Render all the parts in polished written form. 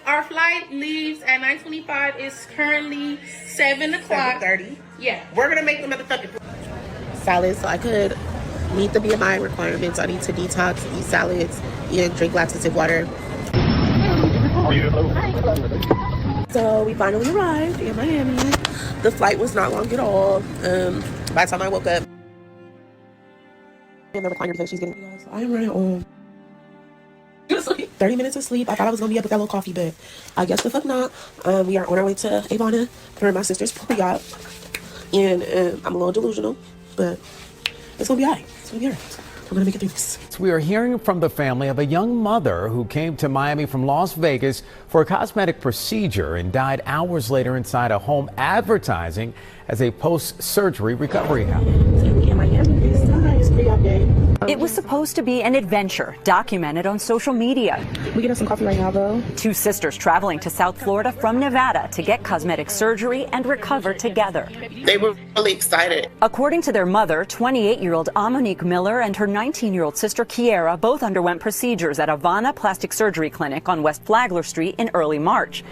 Our flight leaves at 9:25. It's currently 7 o'clock. 7:30. Yeah. We're gonna make the motherfucking salads so I could meet the BMI requirements. I need to detox, eat salads, and drink laxative water. So we finally arrived in Miami. The flight was not long at all. By the time I woke up in the recliner because she's getting, I am running on 30 minutes of sleep. I thought I was gonna be up with that little coffee, but I guess the fuck not. We are on our way to Avana for my sister's pre-op, and I'm a little delusional, but it's gonna be alright. It's gonna be alright. I'm gonna make it through this. We are hearing from the family of a young mother who came to Miami from Las Vegas for a cosmetic procedure and died hours later inside a home advertising as a post-surgery recovery house. It was supposed to be an adventure documented on social media. We get us some coffee right now, though. Two sisters traveling to South Florida from Nevada to get cosmetic surgery and recover together. They were really excited. According to their mother, 28-year-old Ahmonique Miller and her 19-year-old sister Kiera both underwent procedures at Avana Plastic Surgery Clinic on West Flagler Street in early March.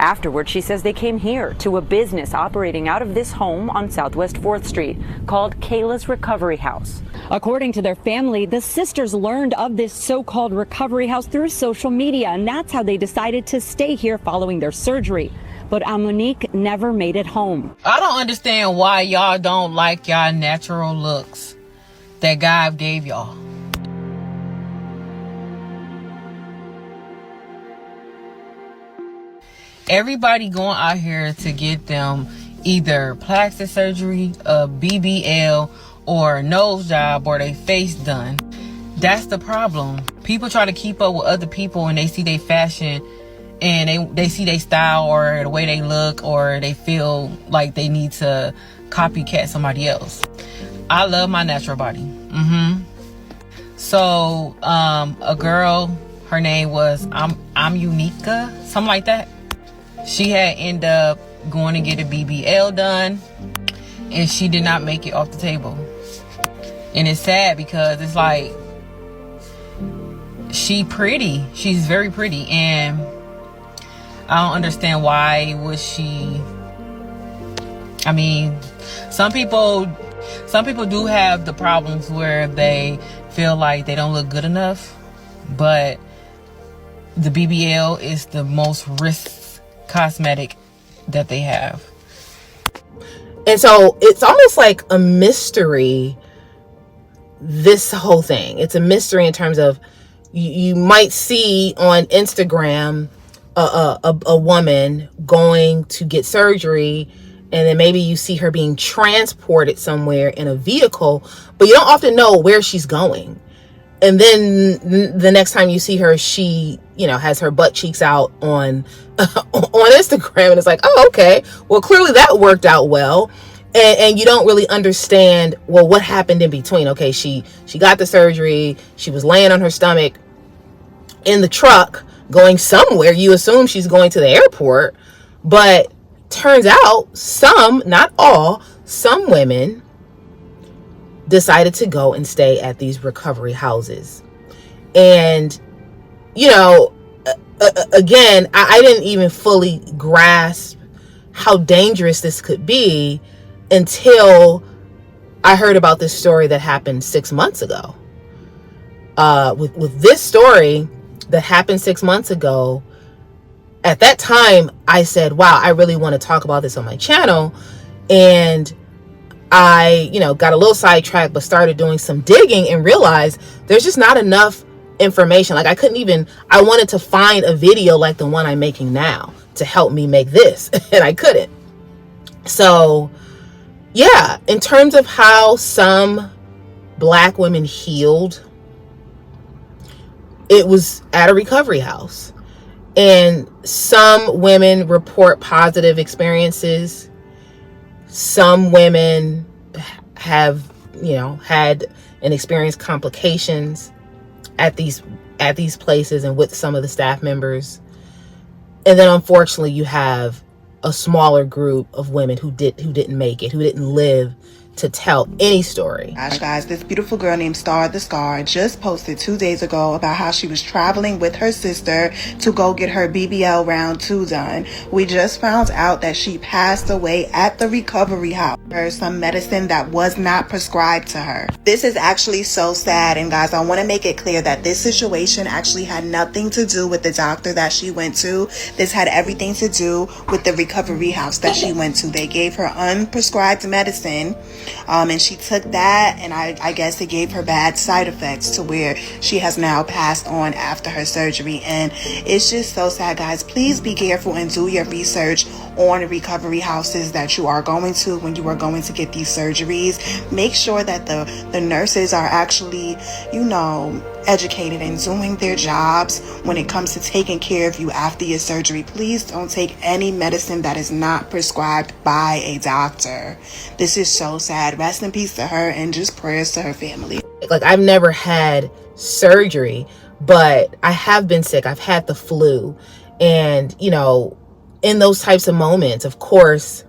Afterward, she says they came here to a business operating out of this home on Southwest 4th Street called Kayla's Recovery House. According to their family, the sisters learned of this so-called recovery house through social media, and that's how they decided to stay here following their surgery. But Ahmonique never made it home. I don't understand why y'all don't like y'all natural looks that God gave y'all. Everybody going out here to get them either plastic surgery, a BBL, or a nose job, or their face done. That's the problem. People try to keep up with other people and they see their fashion and they see their style or the way they look, or they feel like they need to copycat somebody else. I love my natural body. So a girl, her name was Ahmonique, something like that. She had ended up going to get a BBL done, and she did not make it off the table. And it's sad because it's like, she's very pretty, and I don't understand why was she. I mean, some people do have the problems where they feel like they don't look good enough, but the BBL is the most risk cosmetic that they have. And so it's almost like a mystery, this whole thing. It's a mystery in terms of you might see on Instagram a woman going to get surgery, and then maybe you see her being transported somewhere in a vehicle, but you don't often know where she's going. And then the next time you see her, she, has her butt cheeks out on Instagram, and it's like, oh, okay, well, clearly that worked out well. And you don't really understand, well, what happened in between. Okay, she got the surgery, she was laying on her stomach in the truck going somewhere. You assume she's going to the airport, but turns out some, not all, some women decided to go and stay at these recovery houses. And, again, I didn't even fully grasp how dangerous this could be until I heard about this story that happened 6 months ago. With this story that happened 6 months ago, at that time, I said, wow, I really want to talk about this on my channel. And I, got a little sidetracked, but started doing some digging and realized there's just not enough information. Like, I wanted to find a video like the one I'm making now to help me make this, and I couldn't. So, yeah, in terms of how some Black women healed, it was at a recovery house. And some women report positive experiences. Some women have, had and experienced complications at these places and with some of the staff members. And then unfortunately you have a smaller group of women who didn't make it, who didn't live to tell any story. Gosh, guys, this beautiful girl named Star the Scar just posted 2 days ago about how she was traveling with her sister to go get her BBL round 2 done. We just found out that she passed away at the recovery house. Some medicine that was not prescribed to her. This is actually so sad, and guys, I want to make it clear that this situation actually had nothing to do with the doctor that she went to. This had everything to do with the recovery house that she went to. They gave her unprescribed medicine, and she took that, and I guess it gave her bad side effects to where she has now passed on after her surgery. And it's just so sad, guys. Please be careful and do your research on recovery houses that you are going to when you are going to get these surgeries. Make sure that the nurses are actually, educated and doing their jobs when it comes to taking care of you after your surgery. Please don't take any medicine that is not prescribed by a doctor. This is so sad. Rest in peace to her, and just prayers to her family. Like, I've never had surgery, but I have been sick. I've had the flu. And, in those types of moments, of course,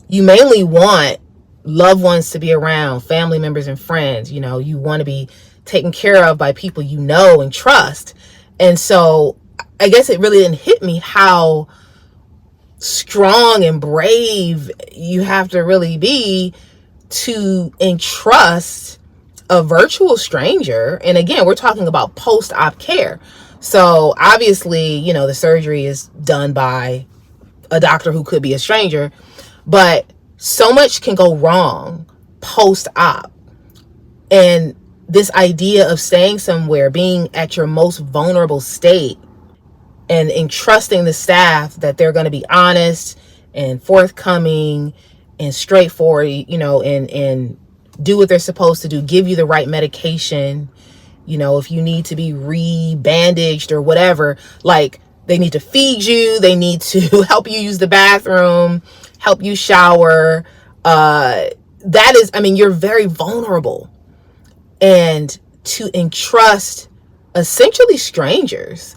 you mainly want loved ones to be around, family members and friends. You want to be taken care of by people you know and trust. And so I guess it really didn't hit me how strong and brave you have to really be to entrust a virtual stranger. And again, we're talking about post-op care. So obviously, the surgery is done by a doctor who could be a stranger, but so much can go wrong post-op. And this idea of staying somewhere, being at your most vulnerable state, and entrusting the staff that they're going to be honest and forthcoming and straightforward, and do what they're supposed to do, give you the right medication. If you need to be re-bandaged or whatever, like, they need to feed you, they need to help you use the bathroom, help you shower. That is, you're very vulnerable. And to entrust essentially strangers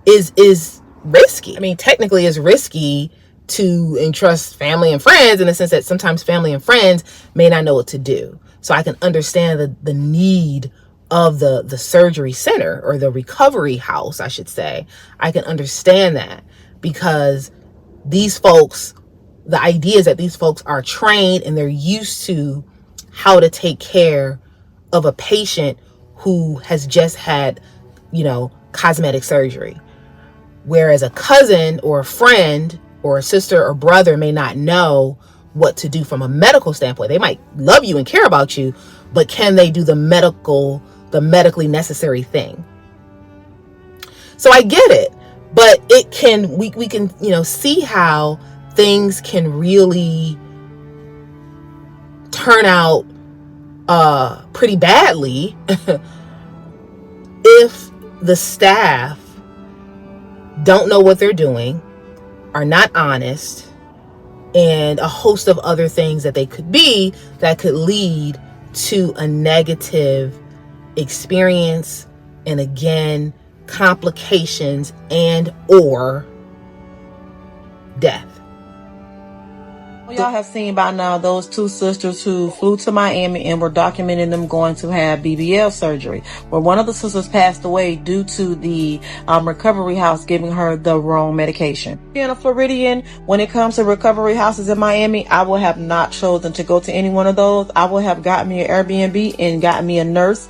is risky. Technically it's risky to entrust family and friends, in the sense that sometimes family and friends may not know what to do. So I can understand the need of the surgery center, or the recovery house, I should say. I can understand that, because these folks, the idea is that these folks are trained and they're used to how to take care of a patient who has just had, cosmetic surgery. Whereas a cousin or a friend or a sister or brother may not know what to do from a medical standpoint. They might love you and care about you, but can they do the medically necessary thing? So I get it, but we can, see how things can really turn out pretty badly if the staff don't know what they're doing, are not honest, and a host of other things that they could be that could lead to a negative experience, and again, complications and or death. Y'all have seen by now those two sisters who flew to Miami and were documenting them going to have BBL surgery, where one of the sisters passed away due to the recovery house giving her the wrong medication. Being a Floridian, when it comes to recovery houses in Miami, I would have not chosen to go to any one of those. I would have gotten me an Airbnb and gotten me a nurse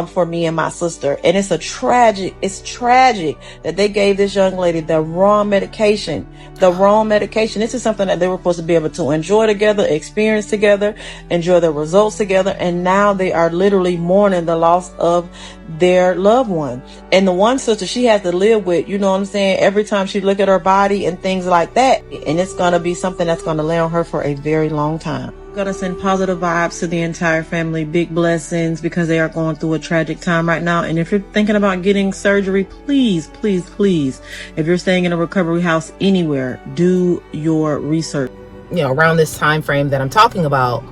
for me and my sister. And it's tragic that they gave this young lady the wrong medication. This is something that they were supposed to be able to enjoy together, experience together, enjoy the results together, and now they are literally mourning the loss of their loved one. And the one sister, she has to live with, every time she look at her body and things like that, and it's going to be something that's going to lay on her for a very long time. Gonna send positive vibes to the entire family, big blessings, because they are going through a tragic time right now. And if you're thinking about getting surgery, please, if you're staying in a recovery house anywhere, do your research. Around this time frame that I'm talking about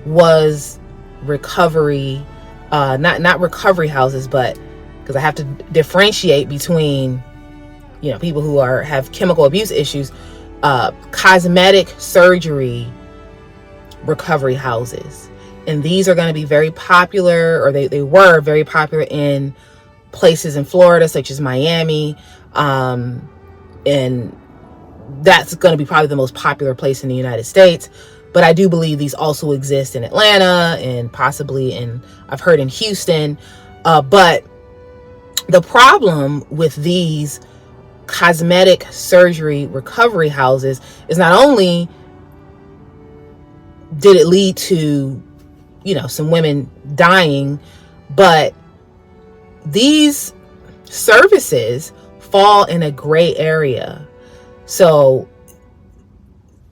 was recovery, not recovery houses, but because I have to differentiate between people who have chemical abuse issues. Cosmetic surgery recovery houses. And these are going to be very popular, or they were very popular in places in Florida, such as Miami. And that's going to be probably the most popular place in the United States. But I do believe these also exist in Atlanta and possibly I've heard in Houston. But the problem with these cosmetic surgery recovery houses is not only did it lead to, some women dying, but these services fall in a gray area. So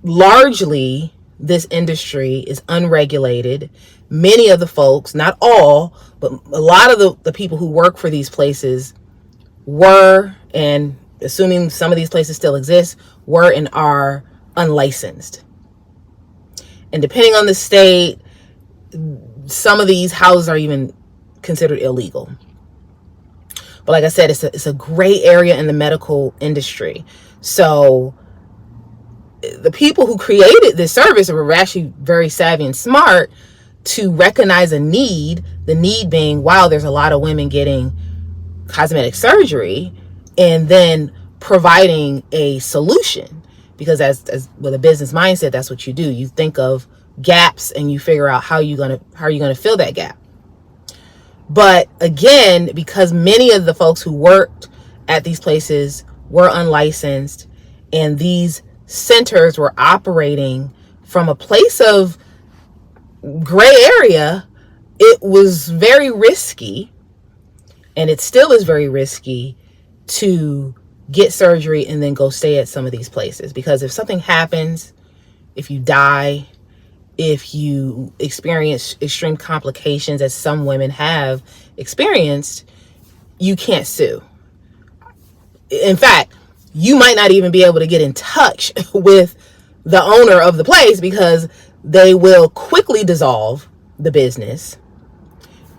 largely, this industry is unregulated. Many of the folks, not all, but a lot of the people who work for these places were, and assuming some of these places still exist, were and are unlicensed. And depending on the state, some of these houses are even considered illegal. But like I said, it's a gray area in the medical industry. So the people who created this service were actually very savvy and smart to recognize a need, the need being, wow, there's a lot of women getting cosmetic surgery, and then providing a solution. Because as with a business mindset, that's what you do. You think of gaps and you figure out how you're gonna fill that gap. But again, because many of the folks who worked at these places were unlicensed, and these centers were operating from a place of gray area, it was very risky, and it still is very risky, to get surgery and then go stay at some of these places. Because if something happens, if you die, if you experience extreme complications, as some women have experienced, you can't sue. In fact, you might not even be able to get in touch with the owner of the place, because they will quickly dissolve the business,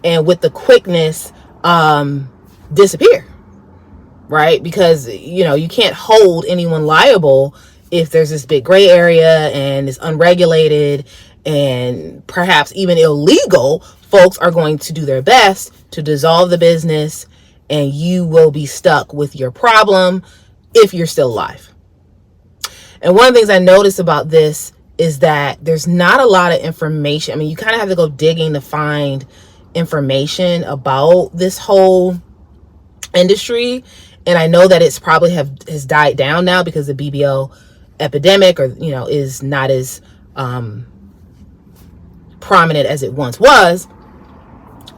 and with the quickness, disappear, right? Because, you can't hold anyone liable if there's this big gray area and it's unregulated and perhaps even illegal. Folks are going to do their best to dissolve the business, and you will be stuck with your problem if you're still alive. And one of the things I noticed about this is that there's not a lot of information. I mean, you kind of have to go digging to find information about this whole industry. And I know that it's probably has died down now because the BBL epidemic, or is not as prominent as it once was.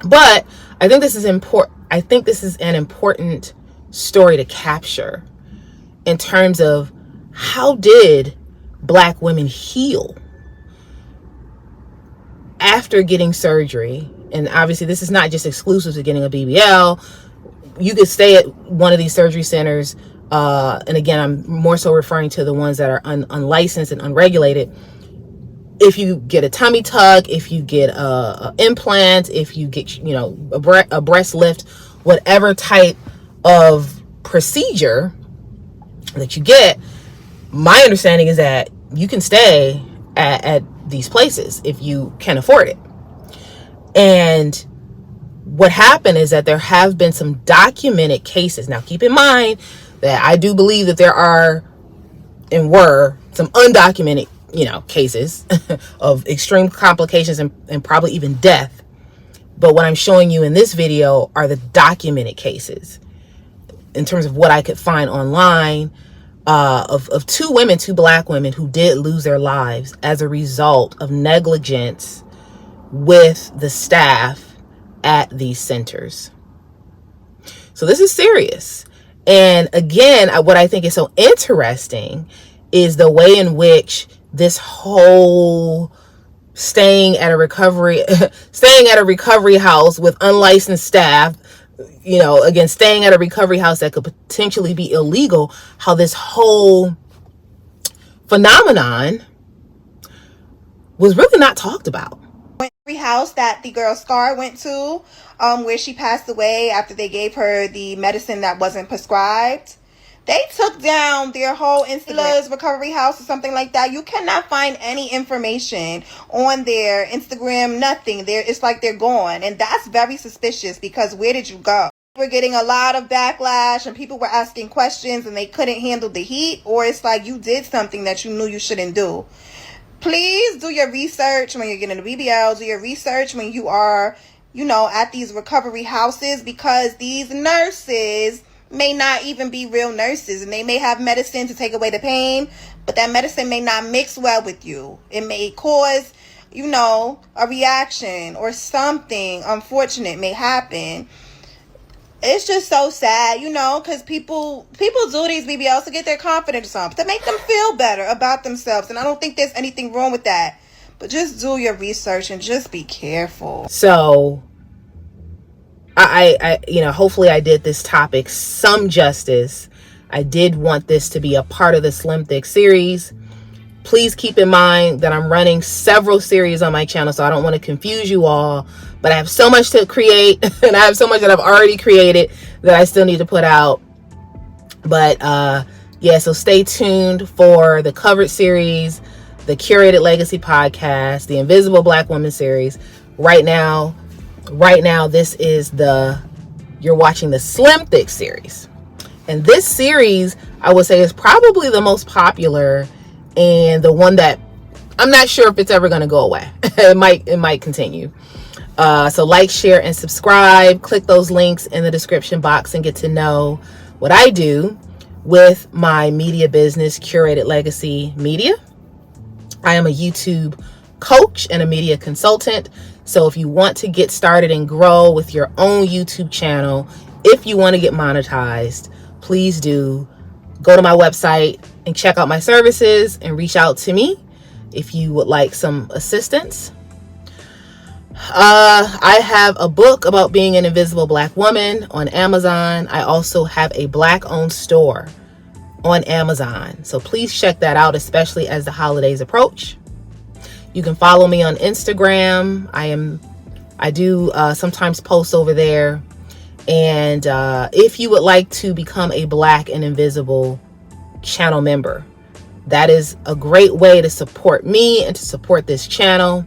But I think this is important. I think this is an important story to capture in terms of how did Black women heal after getting surgery. And obviously this is not just exclusive to getting a BBL. You could stay at one of these surgery centers, and again, I'm more so referring to the ones that are unlicensed and unregulated. If you get a tummy tuck, if you get a implant, if you get a breast lift, whatever type of procedure that you get, my understanding is that you can stay at these places if you can afford it. And what happened is that there have been some documented cases. Now, keep in mind that I do believe that there are and were some undocumented, cases of extreme complications and probably even death. But what I'm showing you in this video are the documented cases in terms of what I could find online, of two Black women who did lose their lives as a result of negligence with the staff at these centers. So this is serious. And again, what I think is so interesting is the way in which this whole staying at a recovery house with unlicensed staff, again, staying at a recovery house that could potentially be illegal, how this whole phenomenon was really not talked about. House that the girl Scar went to, where she passed away after they gave her the medicine that wasn't prescribed. They took down their whole Instagram recovery house or something like that. You cannot find any information on their Instagram, nothing. It's like they're gone. And that's very suspicious, because where did you go? We're getting a lot of backlash and people were asking questions and they couldn't handle the heat, or it's like you did something that you knew you shouldn't do. Please do your research when you're getting a BBL. Do your research when you are, at these recovery houses, because these nurses may not even be real nurses, and they may have medicine to take away the pain, but that medicine may not mix well with you. It may cause, a reaction, or something unfortunate may happen. It's just so sad, because people do these BBLs to get their confidence up, to make them feel better about themselves. And I don't think there's anything wrong with that. But just do your research and just be careful. So I hopefully I did this topic some justice. I did want this to be a part of the Slim Thick series. Please keep in mind that I'm running several series on my channel, so I don't want to confuse you all. But I have so much to create, and I have so much that I've already created that I still need to put out. But yeah, so stay tuned for the covered series, the Curated Legacy podcast, the Invisible Black Woman series. Right now, this is you're watching the Slim Thick series. And this series, I would say, is probably the most popular, and the one that I'm not sure if it's ever going to go away. It might continue. So like, share, and subscribe. Click those links in the description box and get to know what I do with my media business, Curated Legacy Media. I am a YouTube coach and a media consultant. So if you want to get started and grow with your own YouTube channel, if you want to get monetized, please do go to my website and check out my services and reach out to me if you would like some assistance. I have a book about being an invisible Black woman on Amazon. I also have a Black-owned store on Amazon. So please check that out, especially as the holidays approach. You can follow me on Instagram. I do sometimes post over there. And if you would like to become a Black and Invisible channel member, that is a great way to support me and to support this channel,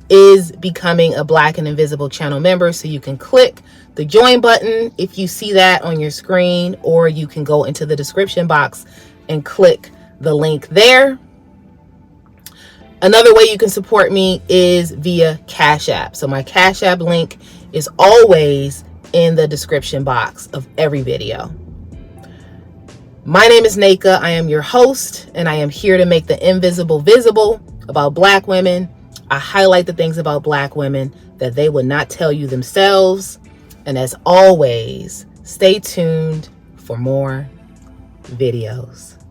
is becoming a Black and Invisible channel member. So you can click the join button if you see that on your screen, or you can go into the description box and click the link there. Another way you can support me is via Cash App. So my Cash App link is always in the description box of every video. My name is Naka. I am your host, and I am here to make the invisible visible about Black women. I highlight the things about Black women that they would not tell you themselves. And as always, stay tuned for more videos.